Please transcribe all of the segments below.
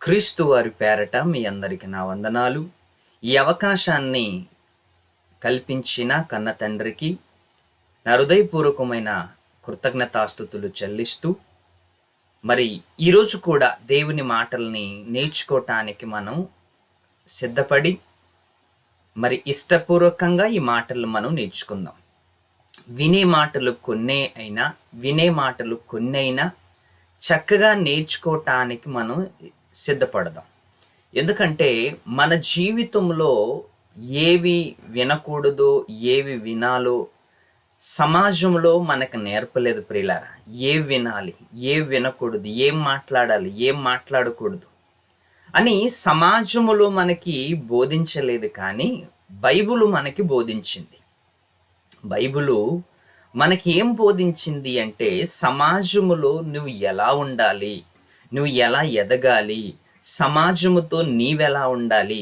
క్రీస్తు వారి పేరట మీ అందరికి నా వందనాలు. ఈ అవకాశాన్ని కల్పించిన కన్న తండ్రికి నా హృదయపూర్వకమైన కృతజ్ఞతాస్తుతులు చెల్లిస్తూ, మరి ఈరోజు కూడా దేవుని మాటల్ని నేర్చుకోవటానికి మనం సిద్ధపడి, మరి ఇష్టపూర్వకంగా ఈ మాటలు మనం నేర్చుకుందాం. వినే మాటలు కొన్నైనా చక్కగా నేర్చుకోవటానికి మనం సిద్ధపడదాం. ఎందుకంటే మన జీవితంలో ఏవి వినకూడదో, ఏవి వినాలో సమాజంలో మనకు నేర్పలేదు ప్రియులారా. ఏవి వినాలి, ఏవి వినకూడదు, ఏం మాట్లాడాలి, ఏం మాట్లాడకూడదు అని సమాజంలో మనకి బోధించలేదు, కానీ బైబిలు మనకి బోధించింది. బైబిలు మనకి ఏం బోధించింది అంటే, సమాజములో నువ్వు ఎలా ఉండాలి, నువ్వు ఎలా ఎదగాలి, సమాజముతో నీవెలా ఉండాలి,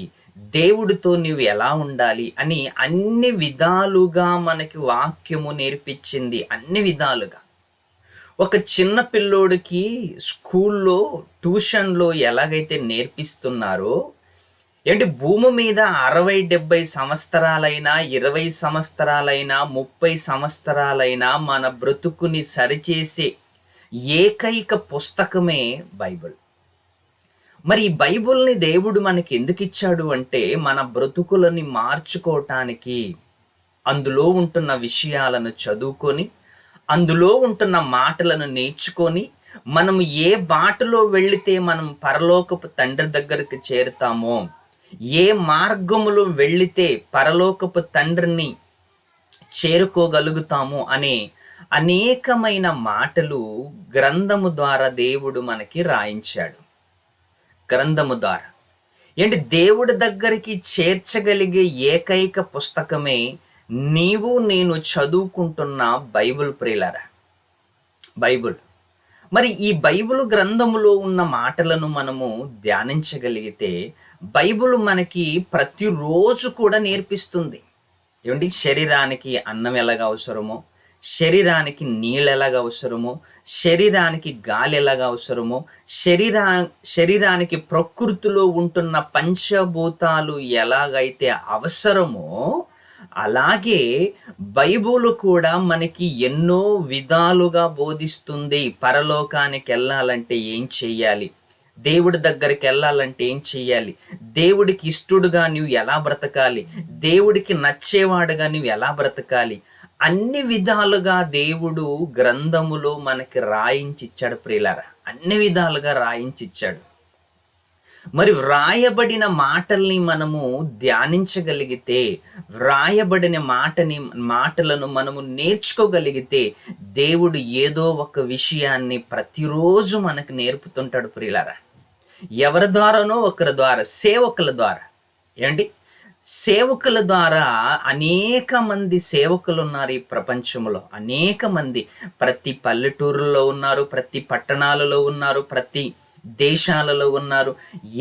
దేవుడితో నువ్వు ఎలా ఉండాలి అని అన్ని విధాలుగా మనకి వాక్యము నేర్పించింది. అన్ని విధాలుగా ఒక చిన్న పిల్లోడికి స్కూల్లో, ట్యూషన్లో ఎలాగైతే నేర్పిస్తున్నారో, భూమి మీద 60-70 సంవత్సరాలైనా, 20 సంవత్సరాలైనా, 30 సంవత్సరాలైనా మన బ్రతుకుని సరిచేసే ఏకైక పుస్తకమే బైబిల్. మరి ఈ బైబిల్ని దేవుడు మనకి ఎందుకు ఇచ్చాడు అంటే, మన బ్రతుకులని మార్చుకోవటానికి. అందులో ఉంటున్న విషయాలను చదువుకొని, అందులో ఉంటున్న మాటలను నేర్చుకొని, మనము ఏ బాటలో వెళితే మనం పరలోకపు తండ్రి దగ్గరికి చేరుతామో, ఏ మార్గములో వెళ్ళితే పరలోకపు తండ్రిని చేరుకోగలుగుతాము అనే అనేకమైన మాటలు గ్రంథము ద్వారా దేవుడు మనకి రాయించాడు. గ్రంథము ద్వారా దేవుడి దగ్గరికి చేర్చగలిగే ఏకైక పుస్తకమే నీవు నేను చదువుకుంటున్న బైబిల్ ప్రియులారా. బైబిల్. మరి ఈ బైబిల్ గ్రంథములో ఉన్న మాటలను మనము ధ్యానించగలిగితే, బైబిల్ మనకి ప్రతిరోజు కూడా నేర్పిస్తుంది. శరీరానికి అన్నం ఎలాగ అవసరమో, శరీరానికి నీళ్ళు ఎలాగ అవసరమో, శరీరానికి గాలి ఎలాగ అవసరమో, శరీరానికి ప్రకృతిలో ఉంటున్న పంచభూతాలు ఎలాగైతే అవసరమో, అలాగే బైబిల్ కూడా మనకి ఎన్నో విధాలుగా బోధిస్తుంది. పరలోకానికి వెళ్ళాలంటే ఏం చెయ్యాలి, దేవుడి దగ్గరికి వెళ్ళాలంటే ఏం చెయ్యాలి, దేవుడికి ఇష్టడుగా నువ్వు ఎలా బ్రతకాలి, దేవుడికి నచ్చేవాడుగా నువ్వు ఎలా బ్రతకాలి, అన్ని విధాలుగా దేవుడు గ్రంథములో మనకి రాయించిచ్చాడు ప్రియులారా. అన్ని విధాలుగా రాయించిచ్చాడు. మరి వ్రాయబడిన మాటల్ని మనము ధ్యానించగలిగితే, వ్రాయబడిన మాటలను మనము నేర్చుకోగలిగితే, దేవుడు ఏదో ఒక విషయాన్ని ప్రతిరోజు మనకు నేర్పుతుంటాడు ప్రియులారా. ఎవరి ద్వారానో ఒకరి ద్వారా, సేవకుల ద్వారా. సేవకుల ద్వారా అనేక మంది సేవకులు ఉన్నారు ఈ ప్రపంచంలో. అనేక మంది ప్రతి పల్లెటూరులో ఉన్నారు, ప్రతి పట్టణాలలో ఉన్నారు, ప్రతి దేశాలలో ఉన్నారు.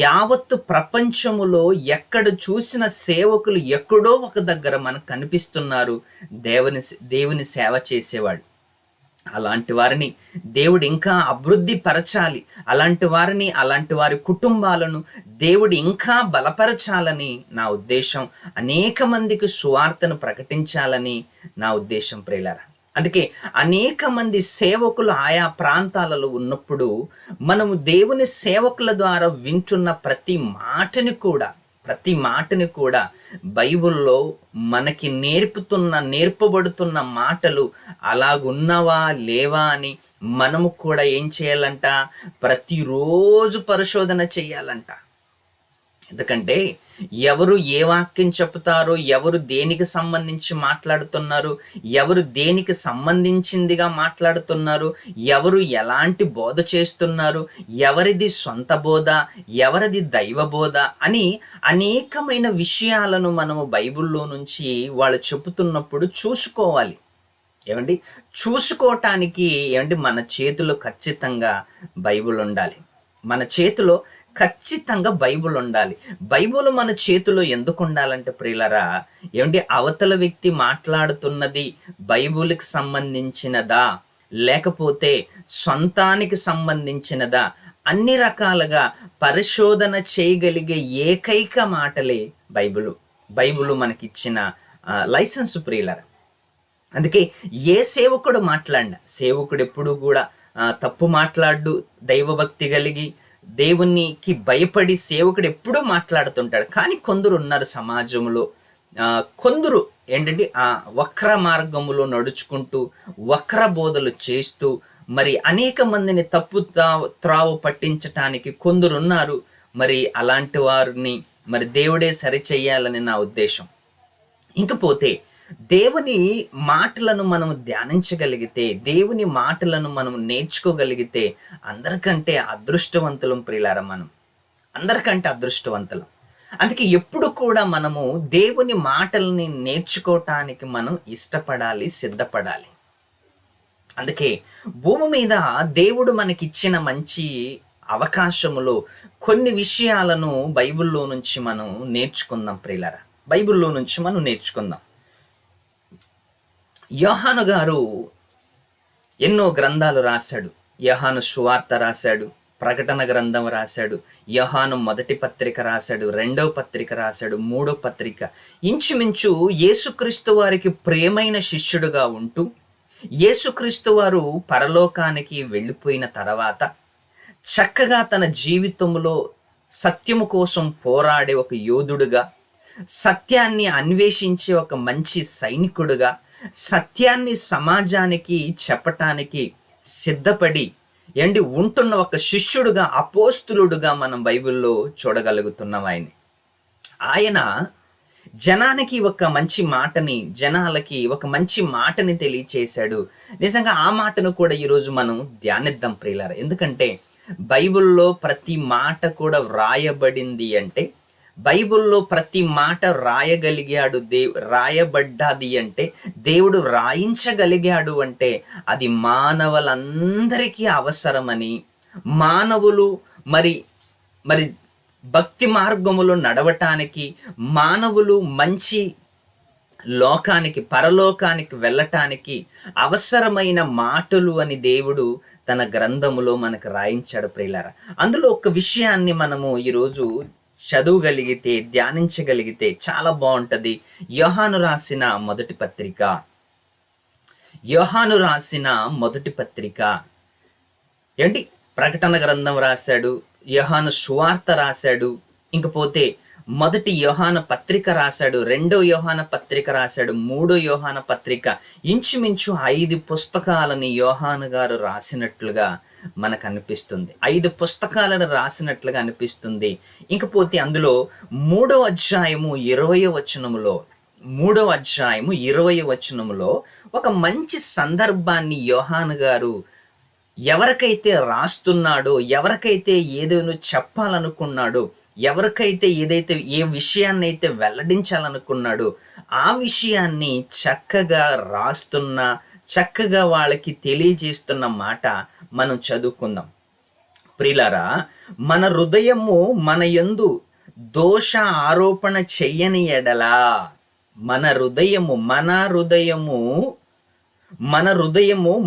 యావత్తు ప్రపంచములో ఎక్కడ చూసిన సేవకులు ఎక్కడో ఒక దగ్గర మనకు కనిపిస్తున్నారు, దేవుని సేవ చేసేవాడు. అలాంటి వారిని దేవుడు ఇంకా అభివృద్ధి పరచాలి. అలాంటి వారి కుటుంబాలను దేవుడు ఇంకా బలపరచాలని నా ఉద్దేశం. అనేక మందికి సువార్తను ప్రకటించాలని నా ఉద్దేశం ప్రియులారా. అందుకే అనేక మంది సేవకులు ఆయా ప్రాంతాలలో ఉన్నప్పుడు మనము దేవుని సేవకుల ద్వారా వింటున్న ప్రతి మాటని కూడా బైబిల్లో మనకి నేర్పబడుతున్న మాటలు అలాగున్నవా లేవా అని మనము కూడా ఏం చేయాలంట, ప్రతిరోజు పరిశోధన చేయాలంట. ఎందుకంటే ఎవరు ఏ వాక్యం చెప్తారో, ఎవరు దేనికి సంబంధించి మాట్లాడుతున్నారు, ఎవరు దేనికి సంబంధించిందిగా మాట్లాడుతున్నారు, ఎవరు ఎలాంటి బోధ చేస్తున్నారు, ఎవరిది సొంత బోధ, ఎవరిది దైవ బోధ అని అనేకమైన విషయాలను మనము బైబిల్లో నుంచి వాళ్ళు చెబుతున్నప్పుడు చూసుకోవాలి. చూసుకోవటానికి మన చేతిలో ఖచ్చితంగా బైబిల్ ఉండాలి. మన చేతిలో ఖచ్చితంగా బైబిల్ ఉండాలి. బైబిల్ మన చేతిలో ఎందుకు ఉండాలంటే ప్రియులరా, అవతల వ్యక్తి మాట్లాడుతున్నది బైబిల్కి సంబంధించినదా, లేకపోతే సొంతానికి సంబంధించినదా అన్ని రకాలుగా పరిశోధన చేయగలిగే ఏకైక మాటలే బైబిలు మనకిచ్చిన లైసెన్స్ ప్రియులరా. అందుకే ఏ సేవకుడు మాట్లాడినా, సేవకుడు ఎప్పుడు కూడా తప్పు మాట్లాడు, దైవభక్తి కలిగి దేవునికి భయపడి సేవకుడు ఎప్పుడూ మాట్లాడుతుంటాడు. కానీ కొందరు ఉన్నారు సమాజంలో, కొందరు ఏంటంటే వక్ర మార్గములో నడుచుకుంటూ వక్ర బోధలు చేస్తూ మరి అనేక మందిని తప్పు త్రావు పట్టించటానికి కొందరు ఉన్నారు. మరి అలాంటి వారిని మరి దేవుడే సరిచెయ్యాలని నా ఉద్దేశం. ఇంకపోతే దేవుని మాటలను మనం ధ్యానించగలిగితే, దేవుని మాటలను మనం నేర్చుకోగలిగితే అందరికంటే అదృష్టవంతులం ప్రియులారా. మనం అందరికంటే అదృష్టవంతులం. అందుకే ఎప్పుడు కూడా మనము దేవుని మాటల్ని నేర్చుకోవటానికి మనం ఇష్టపడాలి, సిద్ధపడాలి. అందుకే భూమి మీద దేవుడు మనకిచ్చిన మంచి అవకాశములో కొన్ని విషయాలను బైబిల్లో నుంచి మనం నేర్చుకుందాం ప్రియులారా. బైబిల్లో నుంచి మనం నేర్చుకుందాం. యోహాను గారు ఎన్నో గ్రంథాలు రాశాడు. యోహాను సువార్త రాశాడు, ప్రకటన గ్రంథం రాశాడు, యోహాను మొదటి పత్రిక రాశాడు, రెండవ పత్రిక రాశాడు, మూడో పత్రిక. ఇంచుమించు యేసుక్రీస్తు వారికి ప్రేమైన శిష్యుడుగా ఉంటూ, యేసుక్రీస్తు వారు పరలోకానికి వెళ్ళిపోయిన తర్వాత చక్కగా తన జీవితంలో సత్యము కోసం పోరాడే ఒక యోధుడుగా, సత్యాన్ని అన్వేషించే ఒక మంచి సైనికుడుగా, సత్యాన్ని సమాజానికి చెప్పటానికి సిద్ధపడి ఉంటున్న ఒక శిష్యుడుగా, అపోస్తులుడుగా మనం బైబిల్లో చూడగలుగుతున్నాం. ఆయన జనానికి ఒక మంచి మాటని, జనాలకి ఒక మంచి మాటని తెలియచేశాడు. నిజంగా ఆ మాటను కూడా ఈరోజు మనం ధ్యానిద్దాం ప్రియులారా. ఎందుకంటే బైబిల్లో ప్రతి మాట కూడా వ్రాయబడింది అంటే, బైబిల్లో ప్రతి మాట రాయగలిగాడు, రాయబడ్డాది అంటే, దేవుడు రాయించగలిగాడు అంటే అది మానవులందరికీ అవసరమని, మానవులు మరి మరి భక్తి మార్గములో నడవటానికి, మానవులు మంచి లోకానికి, పరలోకానికి వెళ్ళటానికి అవసరమైన మాటలు అని దేవుడు తన గ్రంథములో మనకు రాయించాడు ప్రియులారా. అందులో ఒక విషయాన్ని మనము ఈరోజు చదవగలిగితే, ధ్యానించగలిగితే చాలా బాగుంటుంది. యోహాను రాసిన మొదటి పత్రిక ప్రకటన గ్రంథం రాశాడు, యోహాను సువార్త రాశాడు, ఇంకపోతే మొదటి యోహాన పత్రిక రాశాడు, రెండో యోహాన పత్రిక రాశాడు, మూడో యోహాన పత్రిక. ఇంచుమించు 5 పుస్తకాలని యోహాను గారు రాసినట్లుగా మనకు అనిపిస్తుంది. 5 పుస్తకాలను రాసినట్లుగా అనిపిస్తుంది. ఇంకపోతే అందులో 3వ అధ్యాయము 20వ వచనములో ఒక మంచి సందర్భాన్ని యోహాను గారు ఎవరికైతే రాస్తున్నాడో, ఎవరికైతే ఏదైనా చెప్పాలనుకున్నాడో, ఎవరికైతే ఏ విషయాన్ని అయితే వెల్లడించాలనుకున్నాడో ఆ విషయాన్ని చక్కగా రాస్తున్న, చక్కగా వాళ్ళకి తెలియజేస్తున్న మాట మనం చదువుకుందాం ప్రియులారా. మన హృదయము మన యందు దోష ఆరోపణ చెయ్యని ఎడలా, మన హృదయము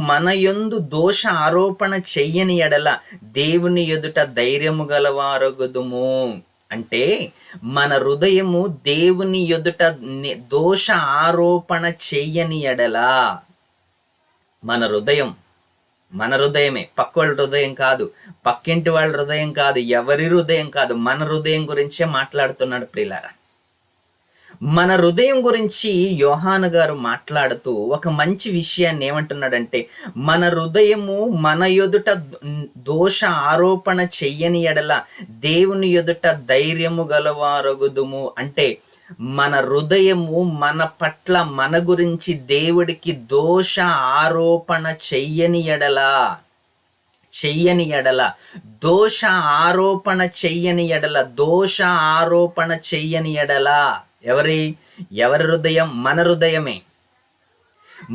మన యందు దోష ఆరోపణ చెయ్యని ఎడల దేవుని ఎదుట ధైర్యము గలవారగుదుము. అంటే మన హృదయము దేవుని ఎదుట దోష ఆరోపణ చెయ్యని ఎడల, మన హృదయమే, పక్కోళ్ళ హృదయం కాదు, పక్కింటి వాళ్ళ హృదయం కాదు, ఎవరి హృదయం కాదు, మన హృదయం గురించే మాట్లాడుతున్నాడు ప్రియులారా. మన హృదయం గురించి యోహాను గారు మాట్లాడుతూ ఒక మంచి విషయాన్ని ఏమంటున్నాడంటే, మన హృదయము మన ఎదుట దోష ఆరోపణ చెయ్యని ఎడల దేవుని ఎదుట ధైర్యము గలవారగుదుము. అంటే మన హృదయము మన పట్ల, మన గురించి దేవుడికి దోష ఆరోపణ చెయ్యని ఎడల, దోష ఆరోపణ చెయ్యని ఎడల ఎవరి హృదయం? మన హృదయమే.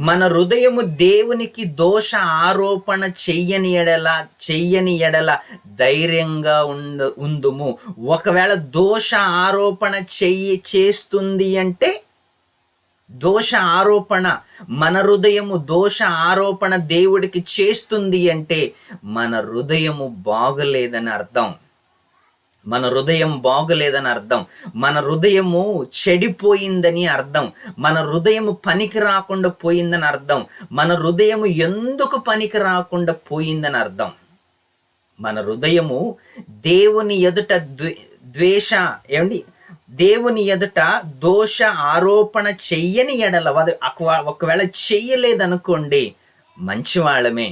మన హృదయము దేవునికి దోష ఆరోపణ చెయ్యని ఎడల ధైర్యంగా ఉందుము. ఒకవేళ దోష ఆరోపణ చేస్తుంది అంటే దోష ఆరోపణ, మన హృదయము దోష ఆరోపణ దేవుడికి చేస్తుంది అంటే మన హృదయము బాగలేదని అర్థం. మన హృదయం బాగలేదని అర్థం. మన హృదయము చెడిపోయిందని అర్థం. మన హృదయము పనికి రాకుండా పోయిందని అర్థం. మన హృదయము ఎందుకు పనికి రాకుండా పోయిందని అర్థం. మన హృదయము దేవుని ఎదుట దేవుని ఎదుట దోష ఆరోపణ చెయ్యని ఎడల, ఒకవేళ చెయ్యలేదనుకోండి మంచివాళ్ళమే,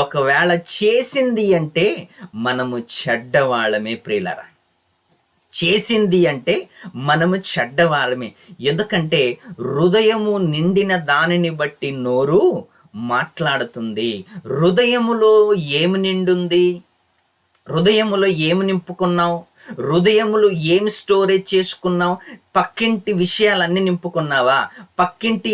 ఒకవేళ చేసింది అంటే మనము చెడ్డవాళ్ళమే ప్రియులరా. చేసింది అంటే మనము చెడ్డవాళ్ళమే. ఎందుకంటే హృదయము నిండిన దానిని బట్టి నోరు మాట్లాడుతుంది. హృదయములో ఏమి నిండుంది? హృదయములో ఏమి నింపుకున్నావు? హృదయములు ఏమి స్టోరేజ్ చేసుకున్నావు? పక్కింటి విషయాలన్నీ నింపుకున్నావా? పక్కింటి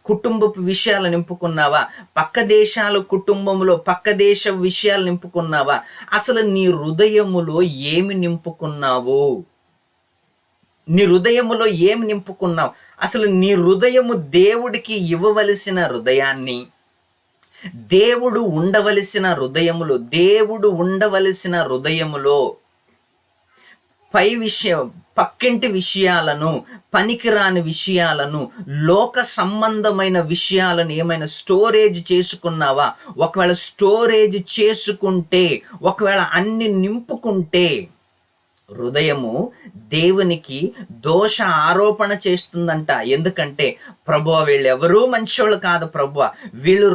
కుటుంబపు విషయాలు నింపుకున్నావా? పక్క దేశాల కుటుంబంలో పక్క దేశ విషయాలు నింపుకున్నావా? అసలు నీ హృదయములో ఏమి నింపుకున్నావు? నీ హృదయములో ఏమి నింపుకున్నావు? అసలు నీ హృదయము దేవుడికి ఇవ్వవలసిన హృదయాన్ని, దేవుడు ఉండవలసిన హృదయములో పక్కింటి విషయాలను, పనికిరాని విషయాలను, లోక సంబంధమైన విషయాలను ఏమైనా స్టోరేజ్ చేసుకున్నావా? ఒకవేళ స్టోరేజ్ చేసుకుంటే, ఒకవేళ అన్ని నింపుకుంటే హృదయము దేవునికి దోష ఆరోపణ చేస్తుందంట. ఎందుకంటే ప్రభువా వీళ్ళెవరూ మంచోళ్ళు కాదు ప్రభువా, వీళ్ళు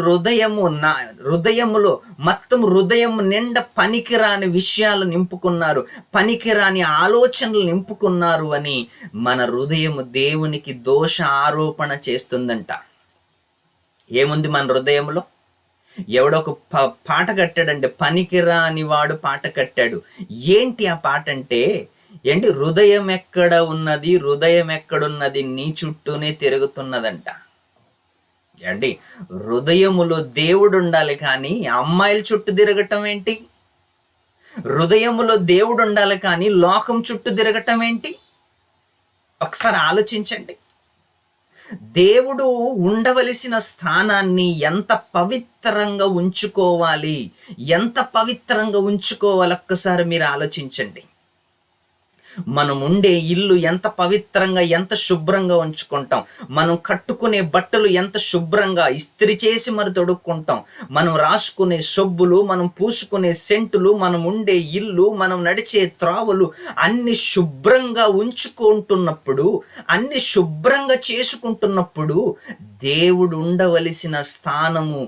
హృదయములో మొత్తం హృదయం నిండా పనికిరాని విషయాలు నింపుకున్నారు, పనికిరాని ఆలోచనలు నింపుకున్నారు అని మన హృదయము దేవునికి దోష ఆరోపణ చేస్తుందంట. ఏముంది మన హృదయంలో? ఎవడొక పాట కట్టాడంటే, పనికిరాని వాడు పాట కట్టాడు. ఏంటి ఆ పాట అంటే, హృదయం ఎక్కడున్నది నీ చుట్టూనే తిరుగుతున్నదంట. హృదయములో దేవుడు ఉండాలి కానీ అమ్మాయిల చుట్టూ తిరగటం ఏంటి? హృదయములో దేవుడు ఉండాలి కానీ లోకం చుట్టూ తిరగటం ఏంటి? ఒకసారి ఆలోచించండి. దేవుడు ఉండవలసిన స్థానాన్ని ఎంత పవిత్రంగా ఉంచుకోవాలి, ఒక్కసారి మీరు ఆలోచించండి. మనం ఉండే ఇల్లు ఎంత పవిత్రంగా, ఎంత శుభ్రంగా ఉంచుకుంటాం. మనం కట్టుకునే బట్టలు ఎంత శుభ్రంగా ఇస్త్రీ చేసి మరి తొడుక్కుంటాం. మనం రాసుకునే సబ్బులు, మనం పూసుకునే సెంటులు, మనం ఉండే ఇల్లు, మనం నడిచే త్రావులు అన్ని శుభ్రంగా ఉంచుకుంటున్నప్పుడు, అన్ని శుభ్రంగా చేసుకుంటున్నప్పుడు దేవుడు ఉండవలసిన స్థానము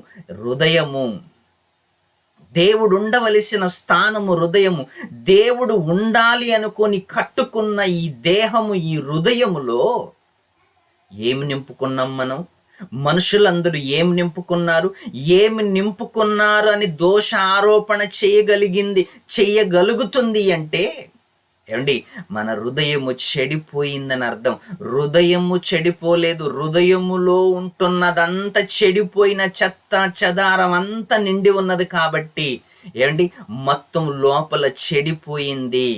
హృదయము. దేవుడు ఉండాలి అనుకొని కట్టుకున్న ఈ దేహము, ఈ హృదయములో ఏమి నింపుకున్నాం మనం? మనుషులందరూ ఏమి నింపుకున్నారు అని దోష ఆరోపణ చేయగలుగుతుంది అంటే మన హృదయము చెడిపోయిందని అర్థం. హృదయము చెడిపోలేదు, హృదయములో ఉంటున్నదంతా చెడిపోయిన చెత్త చెదారం అంతా నిండి ఉన్నది కాబట్టి మొత్తం లోపల చెడిపోయింది.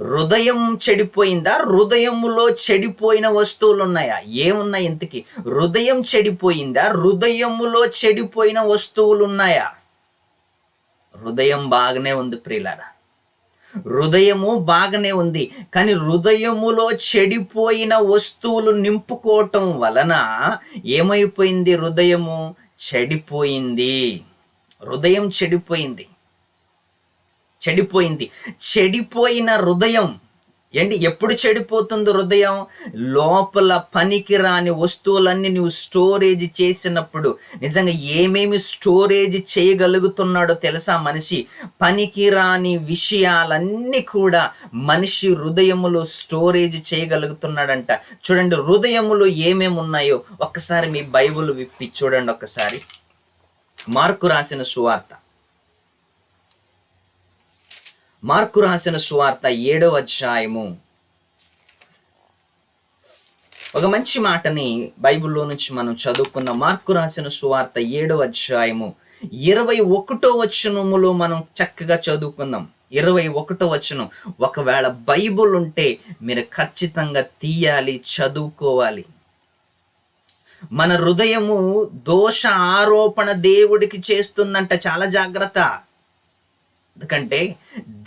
హృదయం చెడిపోయిందా? హృదయములో చెడిపోయిన వస్తువులు ఉన్నాయా? ఏమున్నాయి ఇంతకీ? హృదయం చెడిపోయిందా? హృదయములో చెడిపోయిన వస్తువులు ఉన్నాయా? హృదయం బాగానే ఉంది ప్రియులారా, హృదయము బాగానే ఉంది. కానీ హృదయములో చెడిపోయిన వస్తువులు నింపుకోవటం వలన ఏమైపోయింది? హృదయం చెడిపోయింది. చెడిపోయిన హృదయం ఎప్పుడు చెడిపోతుంది? హృదయం లోపల పనికిరాని వస్తువులన్నీ నువ్వు స్టోరేజ్ చేసినప్పుడు. నిజంగా ఏమేమి స్టోరేజ్ చేయగలుగుతున్నాడో తెలుసా మనిషి? పనికిరాని విషయాలన్నీ కూడా మనిషి హృదయములో స్టోరేజ్ చేయగలుగుతున్నాడంట. చూడండి హృదయములో ఏమేమి ఉన్నాయో ఒక్కసారి మీ బైబిల్ విప్పి చూడండి. ఒక్కసారి మార్కు రాసిన సువార్త 7వ అధ్యాయము. ఒక మంచి మాటని బైబిల్లో నుంచి మనం చదువుకున్న మార్కు రాసిన సువార్త 7వ అధ్యాయము 21వ వచనములో మనం చక్కగా చదువుకుందాం. 21వ ఒకవేళ బైబుల్ ఉంటే మీరు ఖచ్చితంగా తీయాలి, చదువుకోవాలి. మన హృదయము దోష ఆరోపణ దేవుడికి చేస్తుందంట. చాలా జాగ్రత్త. ఎందుకంటే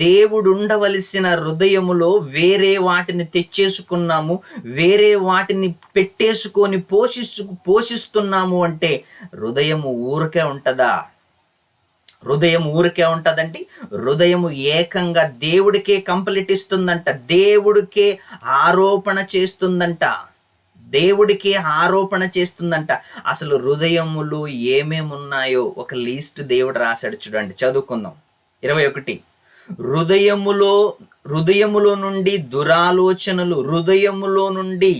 దేవుడు ఉండవలసిన హృదయములో వేరే వాటిని తెచ్చేసుకున్నాము, వేరే వాటిని పెట్టేసుకొని పోషిస్తున్నాము అంటే హృదయము ఊరికే ఉంటుందా? హృదయం ఊరికే ఉంటుందండి. హృదయము ఏకంగా దేవుడికే కంప్లీట్ ఇస్తుందంట, దేవుడికే ఆరోపణ చేస్తుందంట, దేవుడికి ఆరోపణ చేస్తుందంట. అసలు హృదయములు ఏమేమి ఉన్నాయో ఒక లిస్ట్ దేవుడు రాశాడు, చూడండి, చదువుకుందాం. 21 హృదయములో నుండి దురాలోచనలు, హృదయములో నుండి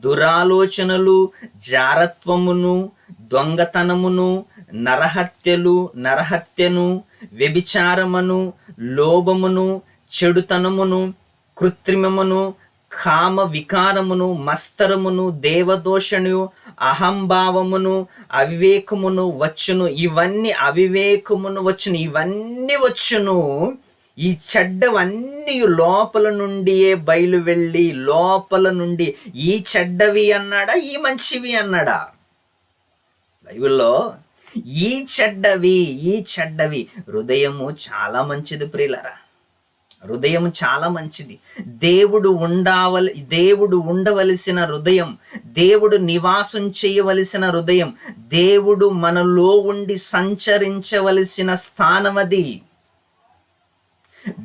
దురాలోచనలు, జారత్వమును, దొంగతనమును, నరహత్యను, వ్యభిచారమును, లోభమును, చెడుతనమును, కృత్రిమమును, కామ వికారమును, మస్తరమును, దేవదోషణు, అహంభావమును, అవివేకమును వచ్చును. ఇవన్నీ వచ్చును. ఈ చెడ్డవన్నీ లోపల నుండియే బయలు వెళ్ళి, లోపల నుండి ఈ చెడ్డవి అన్నాడా, ఈ మంచివి అన్నాడా? బైబిల్లో ఈ చెడ్డవి. హృదయము చాలా మంచిది ప్రియులారా, హృదయం చాలా మంచిది. దేవుడు ఉండవలసిన హృదయం, దేవుడు నివాసం చేయవలసిన హృదయం, దేవుడు మనలో ఉండి సంచరించవలసిన స్థానం అది.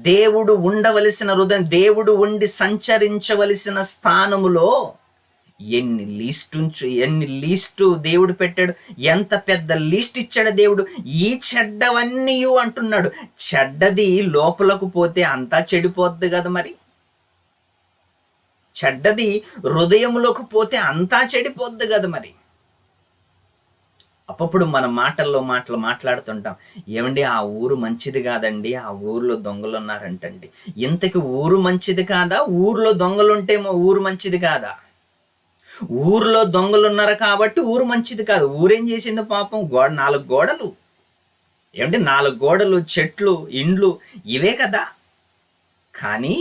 దేవుడు ఉండవలసిన హృదయం, దేవుడు ఉండి సంచరించవలసిన స్థానములో ఎన్ని లిస్టు దేవుడు పెట్టాడు, ఎంత పెద్ద లిస్ట్ ఇచ్చాడు దేవుడు. ఈ చెడ్డవన్నీ అంటున్నాడు. చెడ్డది లోపలకు పోతే అంతా చెడిపోద్ది కదా మరి. చెడ్డది హృదయంలోకి పోతే అంతా చెడిపోద్ది కదా మరి. అప్పుడు మన మాటలు మాట్లాడుతుంటాం, ఏమండి ఆ ఊరు మంచిది కాదండి, ఆ ఊర్లో దొంగలు ఉన్నారంటండి. ఇంతకి ఊరు మంచిది కాదా? ఊర్లో దొంగలుంటే ఊరు మంచిది కాదా? ఊర్లో దొంగలు ఉన్నారు కాబట్టి ఊరు మంచిది కాదు. ఊరేం చేసింది పాపం? 4 గోడలు, ఏమంటే 4 గోడలు, చెట్లు, ఇండ్లు, ఇవే కదా. కానీ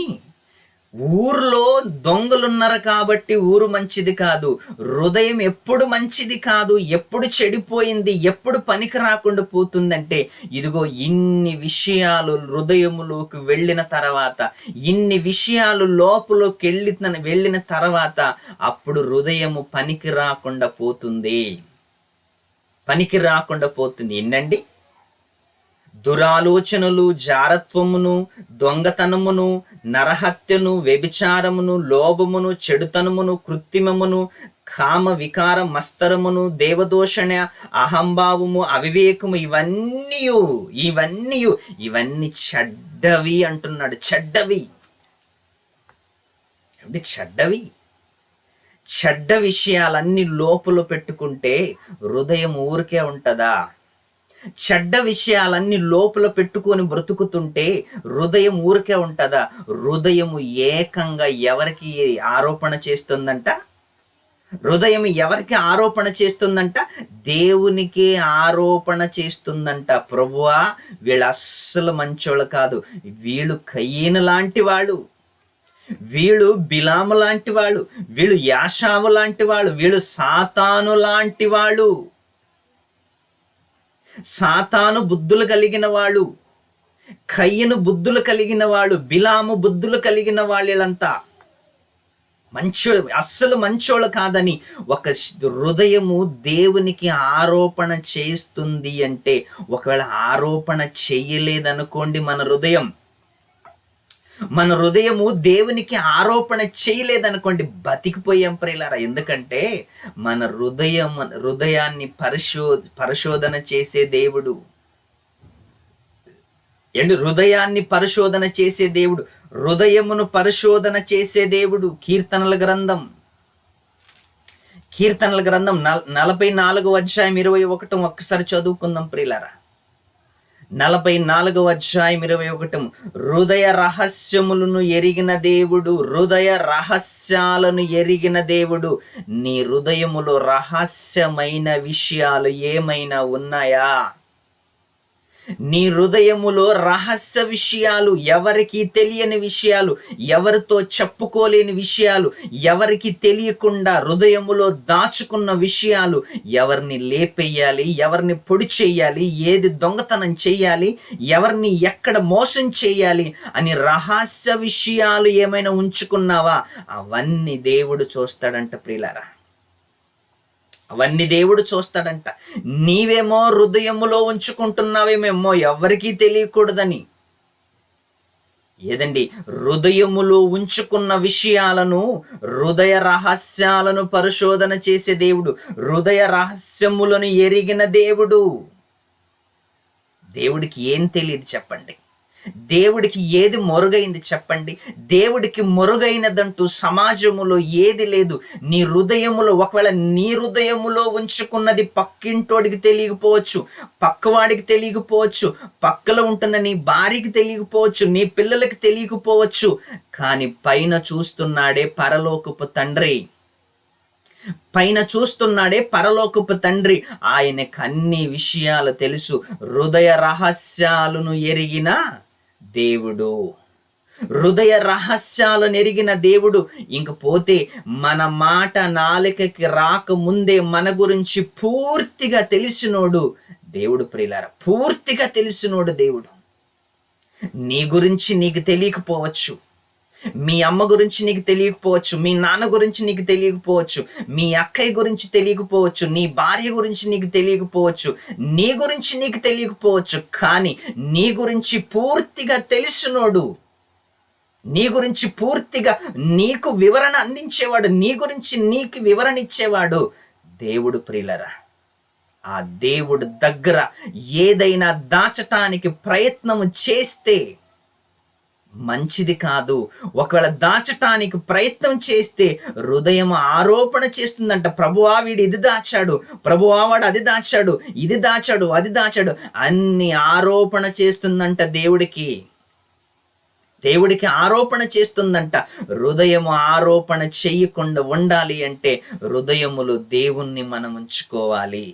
ఊర్లో దొంగలున్నారు కాబట్టి ఊరు మంచిది కాదు. హృదయం ఎప్పుడు మంచిది కాదు, ఎప్పుడు చెడిపోయింది, ఎప్పుడు పనికి రాకుండా పోతుందంటే ఇదిగో ఇన్ని విషయాలు హృదయములోకి వెళ్ళిన తర్వాత, ఇన్ని విషయాలు లోపలికి వెళ్ళిన తర్వాత అప్పుడు హృదయము పనికి రాకుండా పోతుంది. ఏంటండి? దురాలోచనలు, జారత్వమును, దొంగతనమును, నరహత్యను, వ్యభిచారమును, లోభమును, చెడుతనమును, కృత్రిమమును, కామ వికారం, మస్తరమును, దేవదోషణ, అహంభావము, అవివేకము, ఇవన్నీ చెడ్డవి అంటున్నాడు. చెడ్డ విషయాలన్నీ లోపల పెట్టుకుంటే హృదయం ఊరికే ఉంటుందా? చెడ్డ విషయాలన్నీ లోపల పెట్టుకొని బ్రతుకుతుంటే హృదయం ఊరికే ఉంటుందా? హృదయము ఏకంగా ఎవరికి ఆరోపణ చేస్తుందంట? దేవునికి ఆరోపణ చేస్తుందంట. ప్రభువా, వీళ్ళు అస్సలు మంచోళ్ళు కాదు, వీళ్ళు కయీను లాంటి వాళ్ళు, వీళ్ళు బిలాము లాంటి వాళ్ళు, వీళ్ళు యాషావు లాంటి వాళ్ళు, వీళ్ళు సాతాను లాంటి వాళ్ళు, సాతాను బుద్ధులు కలిగిన వాళ్ళు, కయ్యను బుద్ధులు కలిగిన వాళ్ళు, బిలాము బుద్ధులు కలిగిన వాళ్ళంతా అస్సలు మంచోళ్ళు కాదని ఒక హృదయము దేవునికి ఆరోపణ చేస్తుంది అంటే, ఒకవేళ ఆరోపణ చేయలేదనుకోండి, మన హృదయము దేవునికి ఆరోపణ చేయలేదనుకోండి, బతికిపోయాం ప్రియులారా. ఎందుకంటే మన హృదయాన్ని పరిశోధన చేసే దేవుడు, హృదయాన్ని పరిశోధన చేసే దేవుడు, హృదయమును పరిశోధన చేసే దేవుడు. కీర్తనల గ్రంథం 44 ఒక్కసారి చదువుకుందాం ప్రియులారా. 44 హృదయ రహస్యములను ఎరిగిన దేవుడు, నీ హృదయములో రహస్యమైన విషయాలు ఏమైనా ఉన్నాయా? నీ హృదయములో రహస్య విషయాలు, ఎవరికి తెలియని విషయాలు, ఎవరితో చెప్పుకోలేని విషయాలు, ఎవరికి తెలియకుండా హృదయములో దాచుకున్న విషయాలు, ఎవరిని లేపేయాలి, ఎవరిని పొడి చేయాలి, ఏది దొంగతనం చేయాలి, ఎవరిని ఎక్కడ మోసం చేయాలి అని రహస్య విషయాలు ఏమైనా ఉంచుకున్నావా, అవన్నీ దేవుడు చూస్తాడంట ప్రియులారా. అవన్నీ దేవుడు చూస్తాడంట. నీవేమో హృదయములో ఉంచుకుంటున్నావేమేమో ఎవరికీ తెలియకూడదని. ఏదండి, హృదయములో ఉంచుకున్న విషయాలను, హృదయ రహస్యాలను పరిశోధన చేసే దేవుడు, హృదయ రహస్యములను ఎరిగిన దేవుడు. దేవుడికి ఏం తెలియదు చెప్పండి? దేవుడికి ఏది మొరుగైంది చెప్పండి? దేవుడికి మొరుగైనదంటూ సమాజములో ఏది లేదు. నీ హృదయములో, ఒకవేళ నీ హృదయములో ఉంచుకున్నది పక్కింటోడికి తెలియకపోవచ్చు, పక్కవాడికి తెలియకపోవచ్చు, పక్కలో ఉంటున్న నీ భార్యకి తెలియకపోవచ్చు, నీ పిల్లలకి తెలియకపోవచ్చు, కానీ పైన చూస్తున్నాడే పరలోకపు తండ్రి, పైన చూస్తున్నాడే పరలోకపు తండ్రి, ఆయనకు అన్ని విషయాలు తెలుసు. హృదయ రహస్యాలను ఎరిగిన దేవుడు, హృదయ రహస్యాలను ఎరిగిన దేవుడు. ఇంకపోతే మన మాట నాలుకకి రాకముందే మన గురించి పూర్తిగా తెలిసినోడు దేవుడు ప్రియులారా. పూర్తిగా తెలిసినోడు దేవుడు. నీ గురించి నీకు తెలియకపోవచ్చు, మీ అమ్మ గురించి నీకు తెలియకపోవచ్చు, మీ నాన్న గురించి నీకు తెలియకపోవచ్చు, మీ అక్కయ్య గురించి తెలియకపోవచ్చు, నీ భార్య గురించి నీకు తెలియకపోవచ్చు, నీ గురించి నీకు తెలియకపోవచ్చు, కానీ నీ గురించి పూర్తిగా తెలిసినోడు, నీ గురించి పూర్తిగా నీకు వివరణ అందించేవాడు, నీ గురించి నీకు వివరణ ఇచ్చేవాడు దేవుడు ప్రియులరా. ఆ దేవుడు దగ్గర ఏదైనా దాచటానికి ప్రయత్నము చేస్తే మంచిది కాదు. ఒకవేళ దాచటానికి ప్రయత్నం చేస్తే హృదయం ఆరోపణ చేస్తుందంట. ప్రభువా వీడు ఇది దాచాడు, ప్రభువా వాడు అది దాచాడు, ఇది దాచాడు, అది దాచాడు, అన్ని ఆరోపణ చేస్తుందంట దేవుడికి. దేవుడికి ఆరోపణ చేస్తుందంట. హృదయము ఆరోపణ చేయకుండా ఉండాలి అంటే హృదయములో దేవుణ్ణి మనం ఉంచుకోవాలి.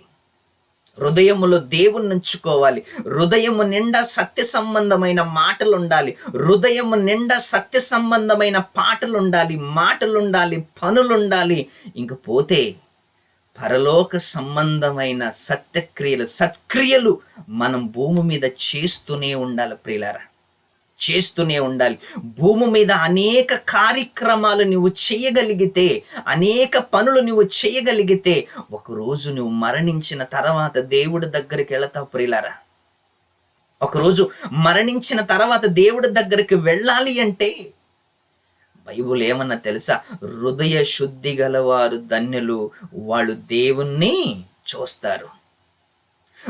హృదయములో దేవుణ్ణి ఉంచుకోవాలి. హృదయము నిండా సత్య సంబంధమైన మాటలు ఉండాలి. హృదయము నిండా సత్య సంబంధమైన పాటలు ఉండాలి, మాటలు ఉండాలి, పనులు ఉండాలి. ఇంకపోతే పరలోక సంబంధమైన సత్యక్రియలు, సత్క్రియలు మనం భూమి మీద చేస్తూనే ఉండాలి ప్రియులారా, చేస్తూనే ఉండాలి. భూమి మీద అనేక కార్యక్రమాలు నువ్వు చేయగలిగితే, అనేక పనులు నువ్వు చేయగలిగితే, ఒకరోజు నువ్వు మరణించిన తర్వాత దేవుడి దగ్గరికి వెళతావు ప్రియులారా. ఒకరోజు మరణించిన తర్వాత దేవుడి దగ్గరికి వెళ్ళాలి అంటే బైబుల్ ఏమన్నా తెలుసా? హృదయ శుద్ధి గలవారు ధన్యులు, వాళ్ళు దేవుణ్ణి చూస్తారు.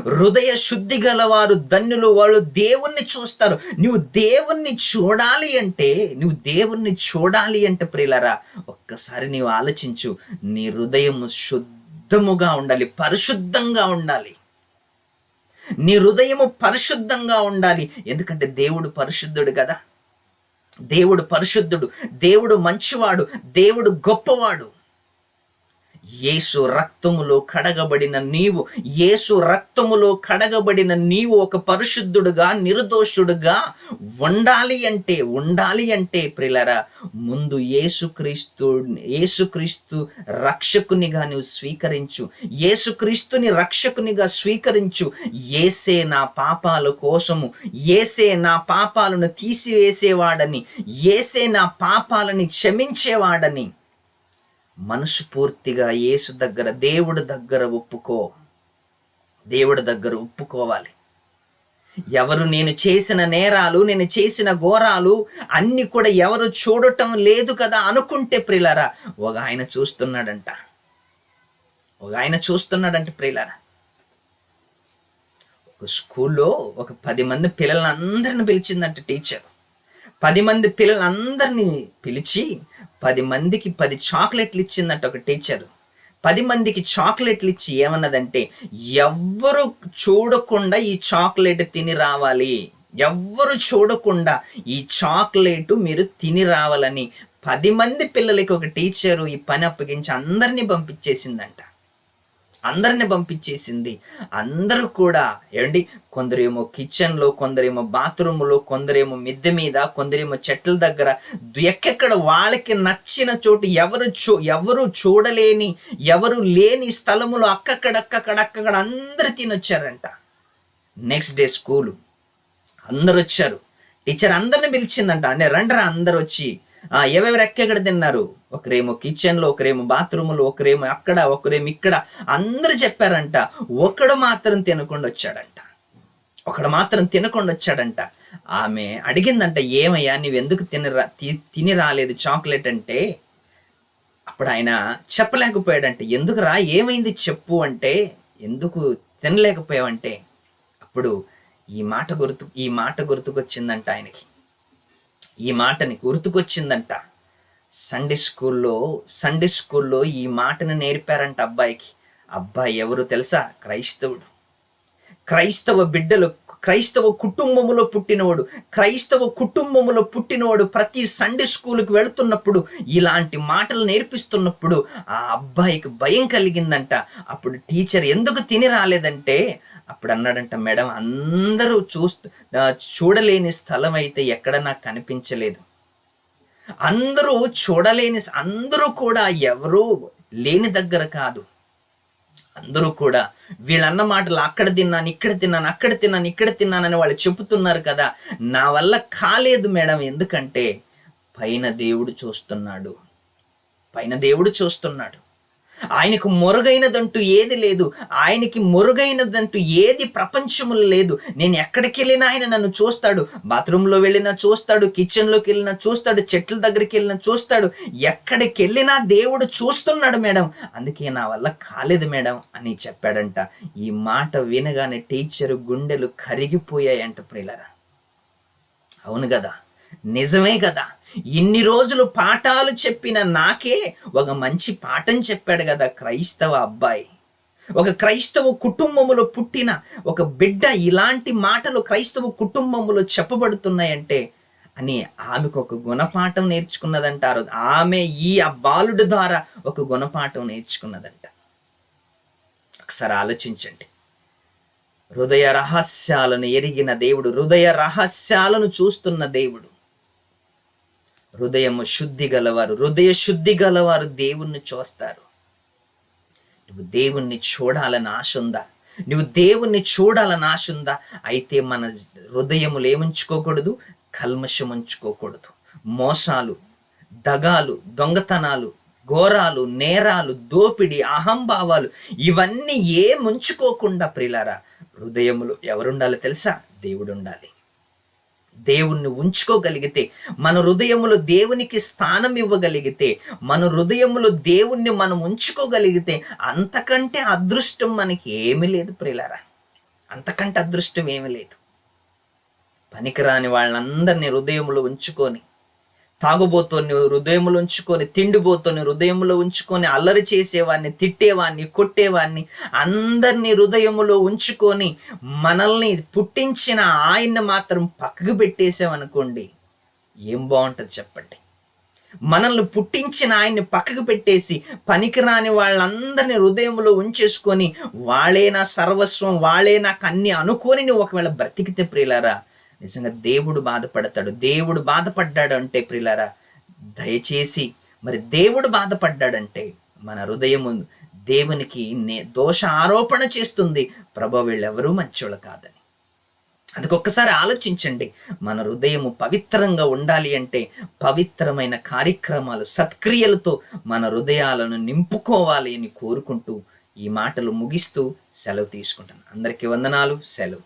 హృదయ శుద్ధి గలవారు ధన్యులు, వాళ్ళు దేవుణ్ణి చూస్తారు. నువ్వు దేవుణ్ణి చూడాలి అంటే, నువ్వు దేవుణ్ణి చూడాలి అంటే ప్రియులారా, ఒక్కసారి నీవు ఆలోచించు. నీ హృదయము శుద్ధముగా ఉండాలి, పరిశుద్ధంగా ఉండాలి. నీ హృదయము పరిశుద్ధంగా ఉండాలి. ఎందుకంటే దేవుడు పరిశుద్ధుడు కదా. దేవుడు పరిశుద్ధుడు, దేవుడు మంచివాడు, దేవుడు గొప్పవాడు. యేసు రక్తములో కడగబడిన నీవు, యేసు రక్తములో కడగబడిన నీవు ఒక పరిశుద్ధుడుగా, నిర్దోషుడుగా ఉండాలి అంటే ప్రియులారా, ముందు యేసుక్రీస్తు రక్షకునిగా నువ్వు స్వీకరించు. యేసుక్రీస్తుని రక్షకునిగా స్వీకరించు. యేసే నా పాపాల కోసము, యేసే నా పాపాలను తీసివేసేవాడని, యేసే నా పాపాలని క్షమించేవాడని మనసు పూర్తిగా యేసు దగ్గర, దేవుడి దగ్గర ఒప్పుకోవాలి. ఎవరు నేను చేసిన నేరాలు, నేను చేసిన ఘోరాలు అన్ని కూడా ఎవరు చూడటం లేదు కదా అనుకుంటే ప్రియులారా, ఒక ఆయన చూస్తున్నాడంట ప్రియులారా. ఒక స్కూల్లో ఒక 10 మంది పిల్లలందరిని పిలిచిందంట టీచర్. 10 మంది పిల్లలందరినీ పిలిచి 10 మందికి 10 చాక్లెట్లు ఇచ్చిందంట ఒక టీచరు. 10 మందికి చాక్లెట్లు ఇచ్చి ఏమన్నదంటే, ఎవ్వరు చూడకుండా ఈ చాక్లెట్ తిని రావాలి, ఎవ్వరు చూడకుండా ఈ చాక్లెట్ మీరు తిని రావాలని 10 మంది పిల్లలకి ఒక టీచరు ఈ పని అప్పగించి అందరినీ పంపించేసిందంట. అందరిని పంపించేసింది. అందరూ కూడా ఏమండి, కొందరేమో కిచెన్లో, కొందరేమో బాత్రూంలో, కొందరేమో మిద్దె మీద, కొందరేమో చెట్ల దగ్గర, ఎక్కడెక్కడ వాళ్ళకి నచ్చిన చోటు, ఎవరు చూడలేని, ఎవరు లేని స్థలములో అక్కడక్కడ అందరూ తినొచ్చారంట. నెక్స్ట్ డే స్కూలు, అందరు వచ్చారు. టీచర్ అందరిని పిలిచిందంట. అనే రండ్రా అందరు వచ్చి, ఎవరెవరు ఎక్కడ తిన్నారు, ఒకరేమో కిచెన్లో, ఒకరేమో బాత్రూములో, ఒకరేమో అక్కడ, ఒకరేమో ఇక్కడ, అందరూ చెప్పారంట. ఒకడు మాత్రం తినకుండా వచ్చాడంట. ఆమె అడిగిందంట, ఏమయ్యా నువ్వెందుకు తిని రాలేదు చాక్లెట్ అంటే, అప్పుడు ఆయన చెప్పలేకపోయాడంటే, ఎందుకురా ఏమైంది చెప్పు అంటే, ఎందుకు తినలేకపోయావంటే, అప్పుడు ఈ మాట గుర్తుకొచ్చిందంట ఆయనకి. ఈ మాటని గుర్తుకొచ్చిందంట. సండే స్కూల్లో ఈ మాటను నేర్పారంట అబ్బాయికి. అబ్బాయి ఎవరు తెలుసా? క్రైస్తవ బిడ్డలు, క్రైస్తవ కుటుంబములో పుట్టినవాడు ప్రతి సండే స్కూల్కి వెళుతున్నప్పుడు, ఇలాంటి మాటలు నేర్పిస్తున్నప్పుడు ఆ అబ్బాయికి భయం కలిగిందంట. అప్పుడు టీచర్ ఎందుకు తిని రాలేదంటే, అప్పుడు అన్నాడంట, మేడం అందరూ చూడలేని స్థలం అయితే ఎక్కడ నాకు కనిపించలేదు. అందరూ కూడా ఎవరూ లేని దగ్గర కాదు. అందరూ కూడా వీళ్ళన్న మాటలు అక్కడ తిన్నానని వాళ్ళు చెబుతున్నారు కదా, నా వల్ల కాలేదు మేడం. ఎందుకంటే పైన దేవుడు చూస్తున్నాడు. ఆయనకు మొరుగైనదంటూ ఏది లేదు. ఆయనకి మొరుగైనదంటూ ఏది ప్రపంచములో లేదు. నేను ఎక్కడికి వెళ్ళినా ఆయన నన్ను చూస్తాడు. బాత్రూంలో వెళ్ళినా చూస్తాడు, కిచెన్లోకి వెళ్ళినా చూస్తాడు, చెట్ల దగ్గరికి వెళ్ళినా చూస్తాడు. ఎక్కడికి వెళ్ళినా దేవుడు చూస్తున్నాడు మేడం, అందుకే నా వల్ల కాలేదు మేడం అని చెప్పాడంట. ఈ మాట వినగానే టీచరు గుండెలు కరిగిపోయాయంట ప్రియులారా. అవును కదా, నిజమే కదా. ఇన్ని రోజులు పాఠాలు చెప్పిన నాకే ఒక మంచి పాఠం చెప్పాడు కదా క్రైస్తవ అబ్బాయి. ఒక క్రైస్తవ కుటుంబములో పుట్టిన ఒక బిడ్డ ఇలాంటి మాటలు క్రైస్తవ కుటుంబములో చెప్పబడుతున్నాయంటే అని ఆమెకు ఒక గుణపాఠం నేర్చుకున్నదంట. ఆ రోజు ఆమె ఆ బాలుడి ద్వారా ఒక గుణపాఠం నేర్చుకున్నదంట. ఒకసారి ఆలోచించండి. హృదయ రహస్యాలను ఎరిగిన దేవుడు, హృదయ రహస్యాలను చూస్తున్న దేవుడు, హృదయ శుద్ధి గలవారు దేవుణ్ణి చూస్తారు. నువ్వు దేవుణ్ణి చూడాలని ఆశ ఉందా? అయితే మన హృదయములు ఏముంచుకోకూడదు? కల్మషం ఉంచుకోకూడదు. మోసాలు, దగాలు, దొంగతనాలు, ఘోరాలు, నేరాలు, దోపిడి, అహంభావాలు ఇవన్నీ ఏముంచుకోకుండా ప్రియులారా, హృదయములు ఎవరుండాలో తెలుసా? దేవుడు ఉండాలి. దేవుణ్ణి ఉంచుకోగలిగితే, మన హృదయములో దేవునికి స్థానం ఇవ్వగలిగితే, మన హృదయములో దేవుణ్ణి మనం ఉంచుకోగలిగితే, అంతకంటే అదృష్టం మనకి ఏమీ లేదు ప్రియులారా. అంతకంటే అదృష్టం ఏమీ లేదు. పనికిరాని వాళ్ళందరినీ హృదయములో ఉంచుకొని, తాగుబోతోని హృదయములో ఉంచుకొని, తిండిబోతోని హృదయములో ఉంచుకొని, అల్లరి చేసేవాడిని, తిట్టేవాడిని, కొట్టేవాడిని అందరినీ హృదయములో ఉంచుకొని, మనల్ని పుట్టించిన ఆయన్ని మాత్రం పక్కకు పెట్టేసామనుకోండి, ఏం బాగుంటుంది చెప్పండి? మనల్ని పుట్టించిన ఆయన్ని పక్కకు పెట్టేసి పనికిరాని వాళ్ళందరినీ హృదయంలో ఉంచేసుకొని, వాళ్ళే నా సర్వస్వం, వాళ్ళే నాకు అన్ని అనుకోని నువ్వు ఒకవేళ బ్రతికితే ప్రియులారా, నిజంగా దేవుడు బాధపడతాడు. దేవుడు బాధపడ్డాడు అంటే ప్రియులారా, దయచేసి మరి దేవుడు బాధపడ్డాడంటే మన హృదయము దేవునికి దోష ఆరోపణ చేస్తుంది, ప్రభు వీళ్ళెవరూ మంచోళ్ళు కాదని. అందుకు ఒక్కసారి ఆలోచించండి. మన హృదయము పవిత్రంగా ఉండాలి అంటే పవిత్రమైన కార్యక్రమాలు, సత్క్రియలతో మన హృదయాలను నింపుకోవాలి అని కోరుకుంటూ ఈ మాటలు ముగిస్తూ సెలవు తీసుకుంటాను. అందరికీ వందనాలు. సెలవు.